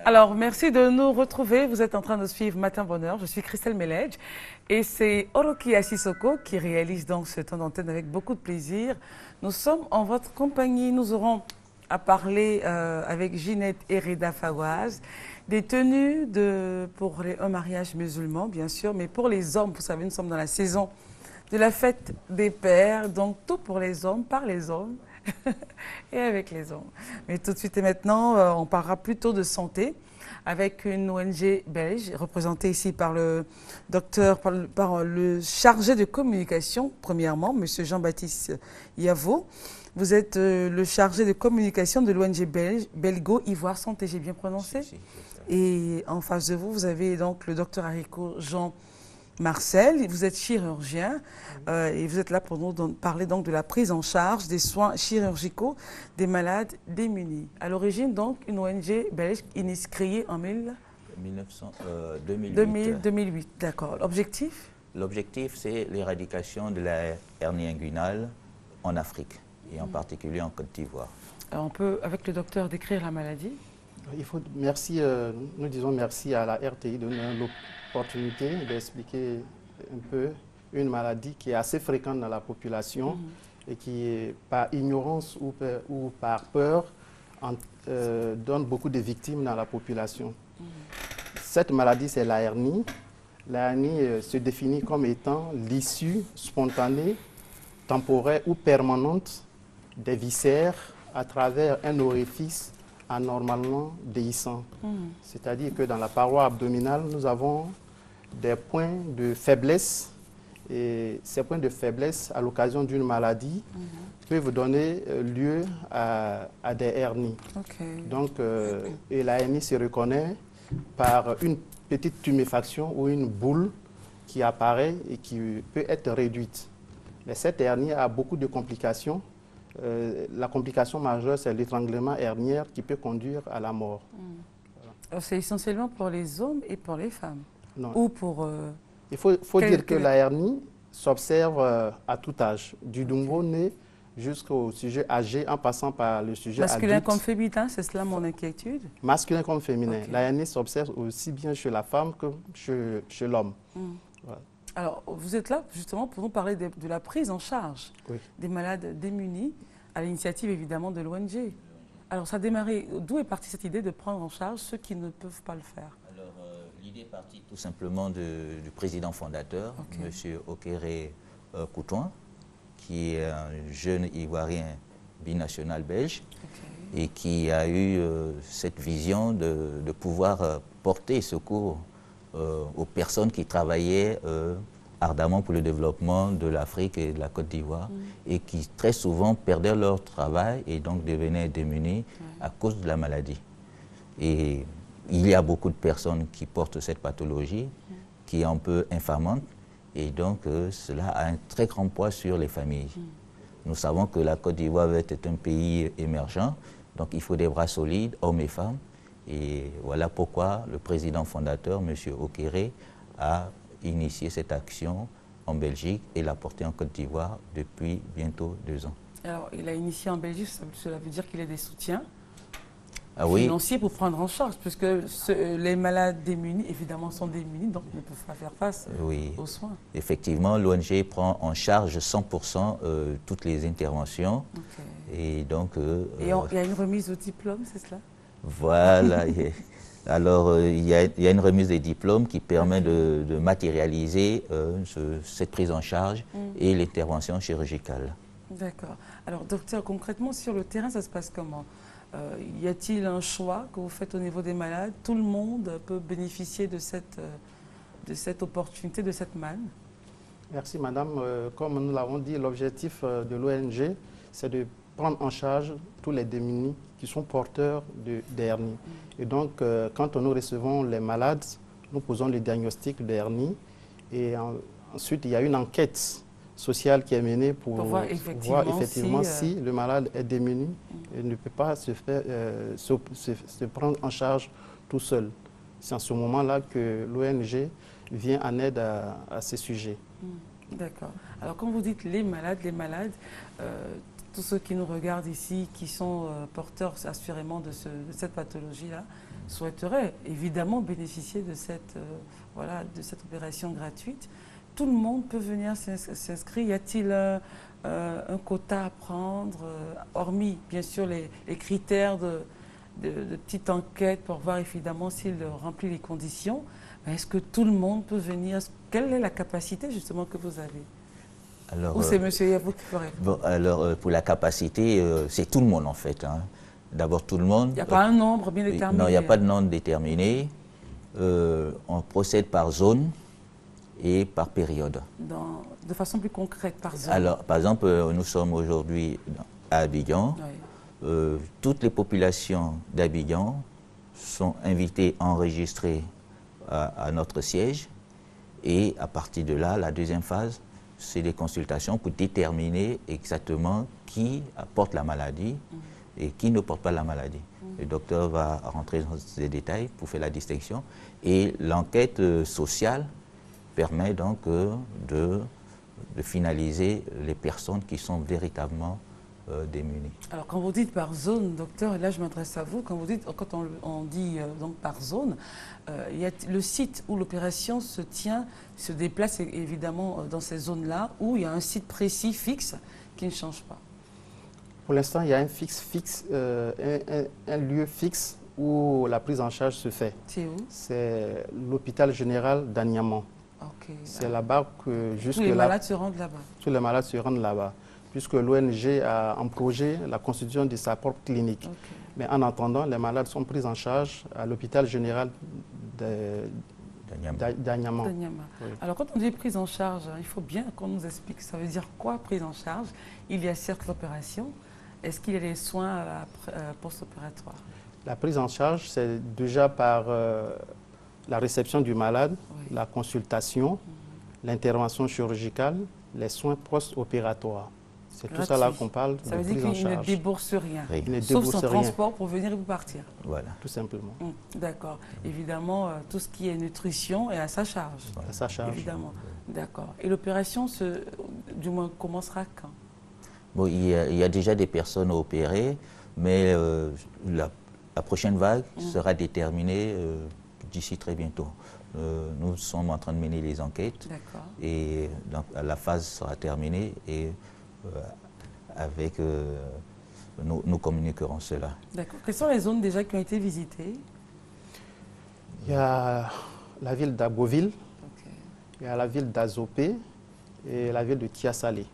Alors, merci de nous retrouver. Vous êtes en train de suivre Matin Bonheur. Je suis Christelle Meledge et c'est Oroki Asisoko qui réalise donc ce temps d'antenne avec beaucoup de plaisir. Nous sommes en votre compagnie. Nous aurons à parler avec Ginette et Reda Fawaz des tenues pour un mariage musulman, bien sûr, mais pour les hommes, vous savez, nous sommes dans la saison de la fête des pères, donc tout pour les hommes, par les hommes. Et avec les hommes. Mais tout de suite et maintenant, on parlera plutôt de santé avec une ONG belge représentée ici par le docteur, par le chargé de communication, premièrement, monsieur Jean-Baptiste Yavo. Vous êtes le chargé de communication de l'ONG Belgo Ivoire Santé, j'ai bien prononcé? Si. Et en face de vous, vous avez donc le docteur Haricot Jean Marcel, vous êtes chirurgien et vous êtes là pour nous parler donc de la prise en charge des soins chirurgicaux des malades démunis. À l'origine, donc, une ONG belge créée en 2008. D'accord. L'objectif? L'objectif, c'est l'éradication de la hernie inguinale en Afrique et en particulier en Côte d'Ivoire. Alors, on peut, avec le docteur, décrire la maladie? Nous disons merci à la RTI de nous donner l'opportunité d'expliquer un peu une maladie qui est assez fréquente dans la population et qui, par ignorance ou par peur, donne beaucoup de victimes dans la population. Cette maladie, c'est la hernie. La hernie se définit comme étant l'issue spontanée, temporaire ou permanente des viscères à travers un orifice anormalement déhiscent. C'est-à-dire que dans la paroi abdominale, nous avons des points de faiblesse et ces points de faiblesse à l'occasion d'une maladie peuvent donner lieu à des hernies. Donc, et la hernie se reconnaît par une petite tuméfaction ou une boule qui apparaît et qui peut être réduite. Mais cette hernie a beaucoup de complications. La complication majeure, c'est l'étranglement hernière qui peut conduire à la mort. C'est essentiellement pour les hommes et pour les femmes? Non. Ou pour, il faut dire que la hernie s'observe à tout âge, du nouveau-né jusqu'au sujet âgé en passant par le sujet masculin adulte. comme féminin, c'est cela mon inquiétude? Masculin comme féminin. La hernie s'observe aussi bien chez la femme que chez l'homme. Voilà. Alors, vous êtes là justement pour nous parler de la prise en charge des malades démunis, à l'initiative évidemment de l'ONG. Alors, ça a démarré, d'où est partie cette idée de prendre en charge ceux qui ne peuvent pas le faire? Alors, l'idée est partie tout simplement du président fondateur, M. Okere Koutouan, qui est un jeune Ivoirien binational belge et qui a eu cette vision de pouvoir porter secours aux personnes qui travaillaient ardemment pour le développement de l'Afrique et de la Côte d'Ivoire et qui très souvent perdaient leur travail et donc devenaient démunis à cause de la maladie. Et il y a beaucoup de personnes qui portent cette pathologie qui est un peu infamante et donc cela a un très grand poids sur les familles. Nous savons que la Côte d'Ivoire est un pays émergent, donc il faut des bras solides, hommes et femmes. Et voilà pourquoi le président fondateur, M. Okere, a initié cette action en Belgique et l'a portée en Côte d'Ivoire depuis bientôt 2 ans. Alors, il a initié en Belgique, cela veut dire qu'il a des soutiens financiers pour prendre en charge, puisque les malades démunis, évidemment, sont démunis, donc ne peuvent pas faire face aux soins. Effectivement, l'ONG prend en charge 100% toutes les interventions. Et donc, il y a une remise au diplôme, c'est cela? Voilà. Alors, il y a une remise des diplômes qui permet de matérialiser cette prise en charge et l'intervention chirurgicale. D'accord. Alors, docteur, concrètement, sur le terrain, ça se passe comment? Y a-t-il un choix que vous faites au niveau des malades? Tout le monde peut bénéficier de cette opportunité, de cette manne? Merci, madame. Comme nous l'avons dit, l'objectif de l'ONG, c'est de prendre en charge tous les démunis qui sont porteurs d'hernie. Et donc, quand nous recevons les malades, nous posons le diagnostic d'hernie. Et ensuite, il y a une enquête sociale qui est menée pour voir effectivement si le malade est démuni et ne peut pas se prendre en charge tout seul. C'est en ce moment-là que l'ONG vient en aide à ces sujets. D'accord. Alors, quand vous dites les malades, tous ceux qui nous regardent ici, qui sont porteurs assurément de cette pathologie-là, souhaiteraient évidemment bénéficier de cette, voilà, de cette opération gratuite. Tout le monde peut venir s'inscrire. Y a-t-il un quota à prendre, hormis bien sûr les critères de petites enquêtes pour voir évidemment s'il remplit les conditions? Est-ce que tout le monde peut venir? Quelle est la capacité justement que vous avez? Alors, ou c'est monsieur Yavou qui peut répondre? Bon, alors, pour la capacité, c'est tout le monde en fait. Hein. D'abord tout le monde. Il n'y a pas un nombre bien déterminé? Non, il n'y a pas de nombre déterminé. On procède par zone et par période. De façon plus concrète, par zone? Alors, par exemple, nous sommes aujourd'hui à Abidjan. Oui. Toutes les populations d'Abidjan sont invitées à enregistrer à notre siège. Et à partir de là, la deuxième phase, c'est des consultations pour déterminer exactement qui porte la maladie et qui ne porte pas la maladie. Le docteur va rentrer dans ces détails pour faire la distinction. Et l'enquête sociale permet donc de finaliser les personnes qui sont véritablement démunies. Alors quand vous dites par zone, docteur, et là je m'adresse à vous, quand on dit donc par zone, il y a le site où l'opération se tient, se déplace évidemment dans ces zones-là, où il y a un site précis, fixe, qui ne change pas. Pour l'instant, il y a un lieu fixe où la prise en charge se fait. C'est où? C'est l'hôpital général d'Aniamant. Okay. C'est là-bas que jusque-là... Tous les malades se rendent là-bas? Tous les malades se rendent là-bas, puisque l'ONG a en projet la constitution de sa propre clinique. Okay. Mais en attendant, les malades sont pris en charge à l'hôpital général d'Aniamant. Oui. Alors quand on dit prise en charge, il faut bien qu'on nous explique, ça veut dire quoi prise en charge? Il y a certes l'opération, est-ce qu'il y a des soins post-opératoires? La prise en charge, c'est déjà par la réception du malade, oui, la consultation, l'intervention chirurgicale, les soins post-opératoires. C'est tout ça là qu'on parle de prise en charge. Ça veut dire qu'il ne débourse rien, sauf son transport pour venir et pour partir. Voilà. Tout simplement. D'accord. Évidemment, tout ce qui est nutrition est à sa charge. À sa charge. Évidemment. D'accord. Et l'opération, du moins, commencera quand? Bon, il y a déjà des personnes opérées, mais la prochaine vague sera déterminée d'ici très bientôt. Nous sommes en train de mener les enquêtes et donc, la phase sera terminée et nous communiquerons cela. D'accord. Quelles sont les zones déjà qui ont été visitées? Il y a la ville d'Agoville, il y a la ville d'Azopé et la ville de Kiasalé.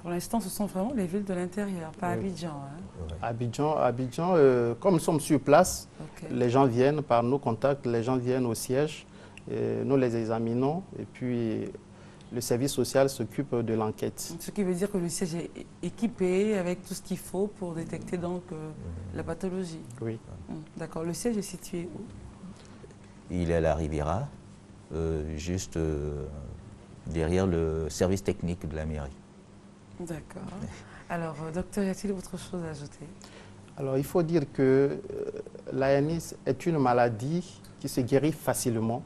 Pour l'instant, ce sont vraiment les villes de l'intérieur, pas Abidjan. Hein? Abidjan, comme nous sommes sur place, les gens viennent par nos contacts, les gens viennent au siège, et nous les examinons et puis le service social s'occupe de l'enquête. Ce qui veut dire que le siège est équipé avec tout ce qu'il faut pour détecter donc la pathologie. Oui. D'accord. Le siège est situé où? Il est à la Riviera, juste derrière le service technique de la mairie. D'accord. Alors, docteur, y a-t-il autre chose à ajouter? Alors, il faut dire que l'ANI est une maladie qui se guérit facilement,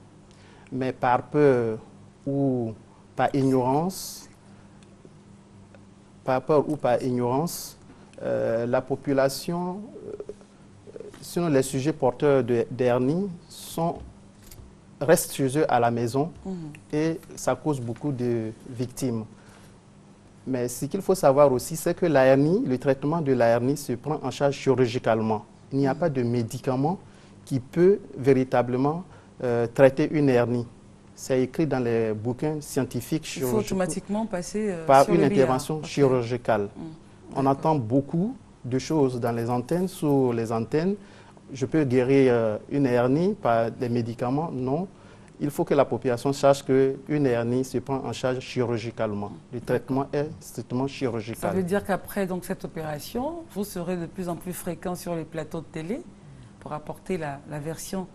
mais par peur ou par ignorance, la population, sinon les sujets porteurs d'hernie, restent chez eux à la maison et ça cause beaucoup de victimes. Mais ce qu'il faut savoir aussi, c'est que la hernie, le traitement de la hernie se prend en charge chirurgicalement. Il n'y a pas de médicament qui peut véritablement traiter une hernie. C'est écrit dans les bouquins scientifiques chirurgicaux. Il faut automatiquement passer par une intervention chirurgicale. On entend beaucoup de choses dans les antennes, sur les antennes. Je peux guérir une hernie par des médicaments? Non. Il faut que la population sache qu'une hernie se prend en charge chirurgicalement. Le traitement est strictement chirurgical. Ça veut dire qu'après cette opération, vous serez de plus en plus fréquent sur les plateaux de télé pour apporter la version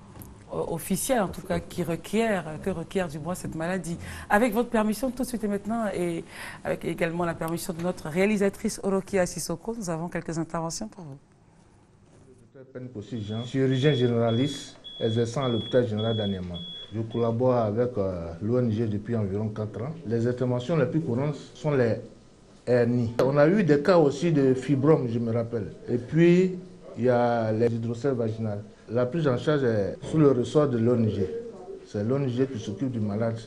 officielle, en tout cas, que requiert du moins cette maladie. Avec votre permission, tout de suite et maintenant, et avec également la permission de notre réalisatrice Orokia Sissoko, nous avons quelques interventions pour vous. Chirurgien généraliste exerçant à l'hôpital général d'Aniamant. Je collabore avec l'ONG depuis environ 4 ans. Les interventions les plus courantes sont les hernies. On a eu des cas aussi de fibromes, je me rappelle. Et puis, il y a les hydrocèles vaginales. La prise en charge est sous le ressort de l'ONG. C'est l'ONG qui s'occupe du malade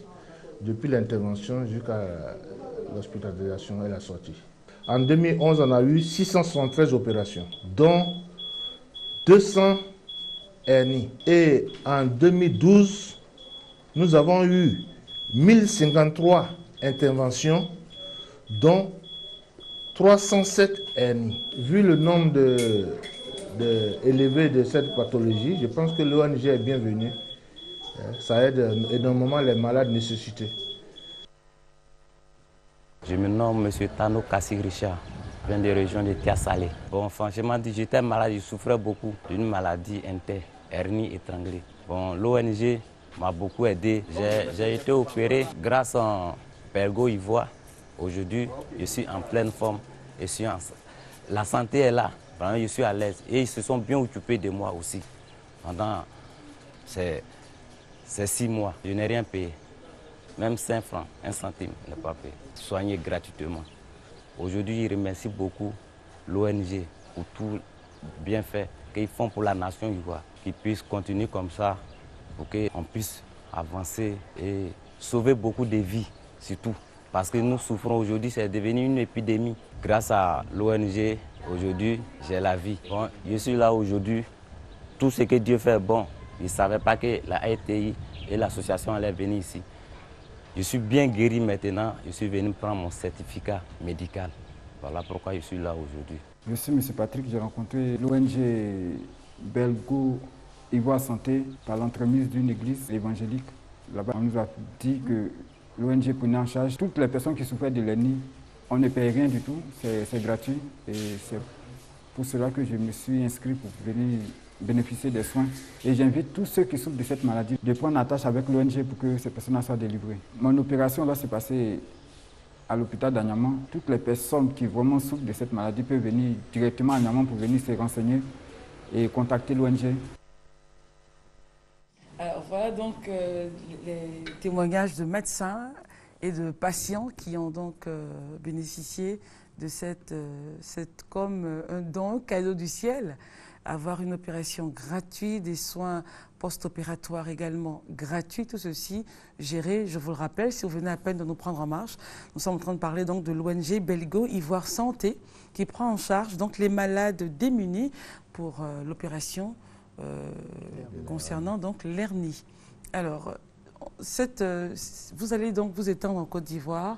depuis l'intervention jusqu'à l'hospitalisation et la sortie. En 2011, on a eu 673 opérations, dont 200 hernies. Et en 2012, nous avons eu 1053 interventions, dont 307 hernies. Vu le nombre élevé de cette pathologie, je pense que l'ONG est bienvenue. Ça aide énormément les malades nécessités. Je me nomme M. Tano Kassi Richard, je viens des régions de Tia-Salé. Bon, franchement, j'étais malade, je souffrais beaucoup d'une maladie interne, hernie étranglée. Bon, l'ONG m'a beaucoup aidé. J'ai été opéré grâce à Belgo Ivoire. Aujourd'hui, je suis en pleine forme. La santé est là, vraiment, je suis à l'aise. Et ils se sont bien occupés de moi aussi. Pendant ces 6 mois, je n'ai rien payé. Même 5 francs, 1 centime, je n'ai pas payé. Soigné gratuitement. Aujourd'hui, je remercie beaucoup l'ONG pour tout bienfait qu'ils font pour la nation ivoire. Qu'ils puissent continuer comme ça pour qu'on puisse avancer et sauver beaucoup de vies, surtout. Parce que nous souffrons aujourd'hui, c'est devenu une épidémie. Grâce à l'ONG, aujourd'hui, j'ai la vie. Bon, je suis là aujourd'hui. Tout ce que Dieu fait est bon. Je ne savais pas que la RTI et l'association allaient venir ici. Je suis bien guéri maintenant. Je suis venu prendre mon certificat médical. Voilà pourquoi je suis là aujourd'hui. Je suis M. Patrick. J'ai rencontré l'ONG Belgo Ivoire Santé par l'entremise d'une église évangélique. Là-bas, on nous a dit que l'ONG prenait en charge toutes les personnes qui souffraient de l'hernie. On ne paye rien du tout, c'est gratuit. Et c'est pour cela que je me suis inscrit pour venir bénéficier des soins. Et j'invite tous ceux qui souffrent de cette maladie de prendre attache avec l'ONG pour que ces personnes soient délivrées. Mon opération va se passer à l'hôpital d'Anyama. Toutes les personnes qui vraiment souffrent de cette maladie peuvent venir directement à Anyama pour venir se renseigner et contacter l'ONG. Alors voilà donc les témoignages de médecins et de patients qui ont donc bénéficié de cette comme un don, cadeau du ciel, avoir une opération gratuite, des soins post-opératoires également gratuits, tout ceci géré, je vous le rappelle, si vous venez à peine de nous prendre en marche, nous sommes en train de parler donc de l'ONG Belgo Ivoire Santé qui prend en charge donc les malades démunis pour l'opération concernant donc l'hernie. Alors, vous allez donc vous étendre en Côte d'Ivoire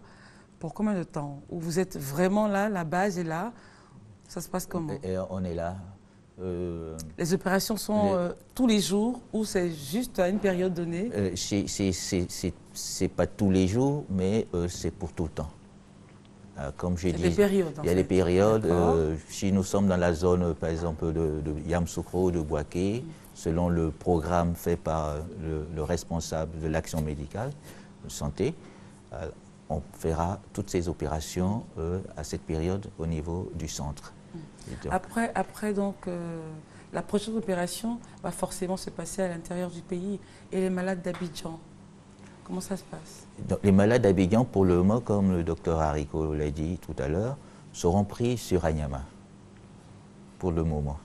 pour combien de temps? Ou vous êtes vraiment là, la base est là? Ça se passe comment? Et on est là. Les opérations sont tous les jours ou c'est juste à une période donnée? C'est pas tous les jours, mais c'est pour tout le temps. Comme j'ai dit, il y a des périodes. Si nous sommes dans la zone, par exemple, de Yamoussoukro, de Bouaké, selon le programme fait par le responsable de l'action médicale de santé, on fera toutes ces opérations à cette période au niveau du centre. Après donc, la prochaine opération va forcément se passer à l'intérieur du pays. Et les malades d'Abidjan, comment ça se passe? Donc, les malades d'Abidjan, pour le moment, comme le docteur Haricot l'a dit tout à l'heure, seront pris sur Anyama, pour le moment.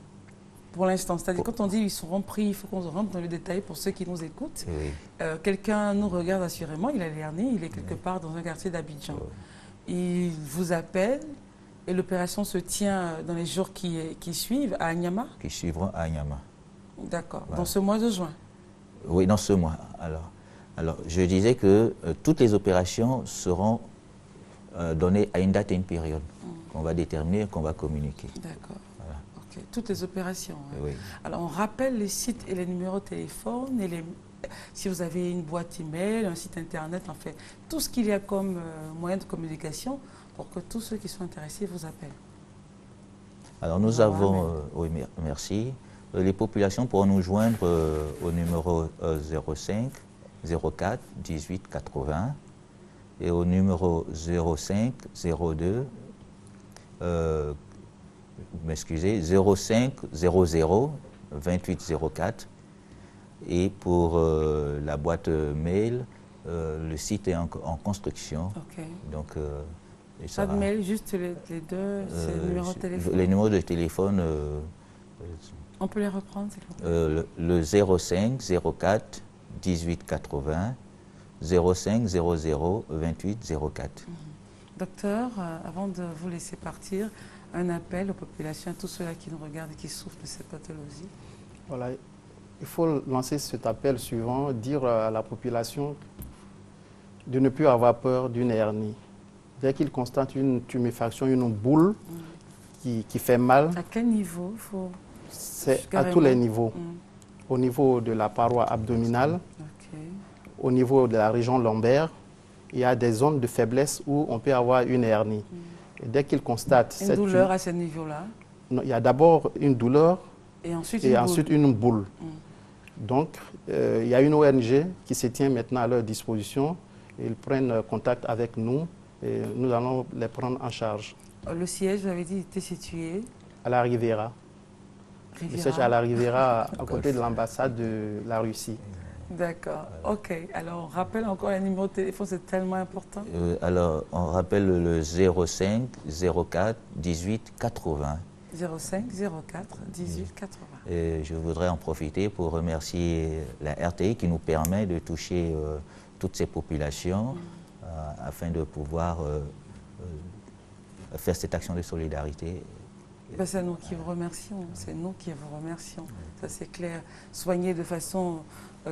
Pour l'instant, c'est-à-dire quand on dit ils seront pris, il faut qu'on rentre dans le détail pour ceux qui nous écoutent. Oui. Quelqu'un nous regarde assurément, il a l'hernie, il est quelque part dans un quartier d'Abidjan. Il vous appelle et l'opération se tient dans les jours qui suivent à Anyama? Qui suivront à Anyama. D'accord, voilà. Dans ce mois de juin? Oui, dans ce mois. Alors, je disais que toutes les opérations seront données à une date et une période qu'on va déterminer et qu'on va communiquer. D'accord. Voilà. Okay. Toutes les opérations. Hein. Oui. Alors, on rappelle les sites et les numéros de téléphone, et si vous avez une boîte email, un site internet, en fait, tout ce qu'il y a comme moyen de communication pour que tous ceux qui sont intéressés vous appellent. Alors, nous avons... oui, merci. Les populations pourront nous joindre au numéro 05 04 18 80 et au numéro 05 02 m'excusez 05 00 28 04 et pour la boîte mail le site est en construction. Okay. Donc pas de mail, juste les deux numéros de téléphone. Les numéros de téléphone On peut les reprendre, s'il vous plaît. Le 05 04 18 80 05 00 28 04. Docteur, avant de vous laisser partir, un appel aux populations, à tous ceux-là qui nous regardent et qui souffrent de cette pathologie. Voilà, il faut lancer cet appel suivant, dire à la population de ne plus avoir peur d'une hernie. Dès qu'ils constatent une tuméfaction, une boule qui fait mal, à quel niveau faut... C'est à tous les niveaux. Au niveau de la paroi abdominale, au niveau de la région lombaire, il y a des zones de faiblesse où on peut avoir une hernie. Et dès qu'ils constatent une douleur à ce niveau-là? Il y a d'abord une douleur et ensuite une boule. Donc, il y a une ONG qui se tient maintenant à leur disposition. Ils prennent contact avec nous et nous allons les prendre en charge. Le siège, vous avez dit, était situé? À la Riviera. Le siège à la Riviera, à côté de l'ambassade de la Russie. D'accord, ok. Alors, on rappelle encore le numéro de téléphone, c'est tellement important. Alors, on rappelle le 05 04 18 80. 05 04 18 80. Et je voudrais en profiter pour remercier la RTI qui nous permet de toucher toutes ces populations afin de pouvoir faire cette action de solidarité. Ben, c'est nous qui vous remercions, c'est nous qui vous remercions, ça c'est clair. Soigner de façon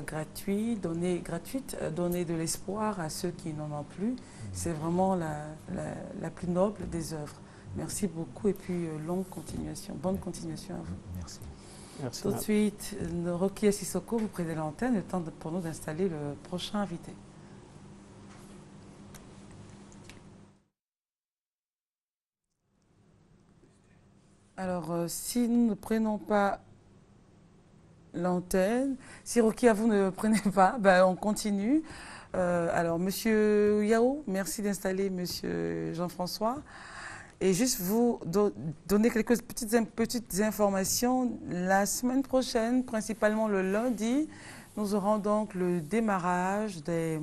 gratuite, donner de l'espoir à ceux qui n'en ont plus, c'est vraiment la plus noble des œuvres. Merci beaucoup et puis longue continuation, bonne continuation à vous. Merci. Merci. Tout de suite, Rokia Sissoko, vous prenez l'antenne, le temps pour nous d'installer le prochain invité. Alors, si nous ne prenons pas l'antenne, si Rokia, vous ne prenez pas, ben, on continue. Alors, Monsieur Yao, merci d'installer Monsieur Jean-François. Et juste vous donner quelques petites informations. La semaine prochaine, principalement le lundi, nous aurons donc le démarrage des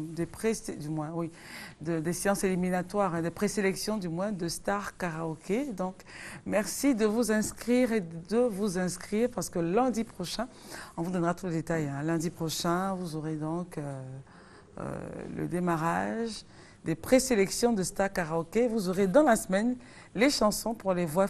séances éliminatoires, des présélections du moins de Star Karaoké. Donc, merci de vous inscrire parce que lundi prochain, on vous donnera tous les détails. Hein. Lundi prochain, vous aurez donc le démarrage des présélections de Star Karaoké. Vous aurez dans la semaine les chansons pour les voix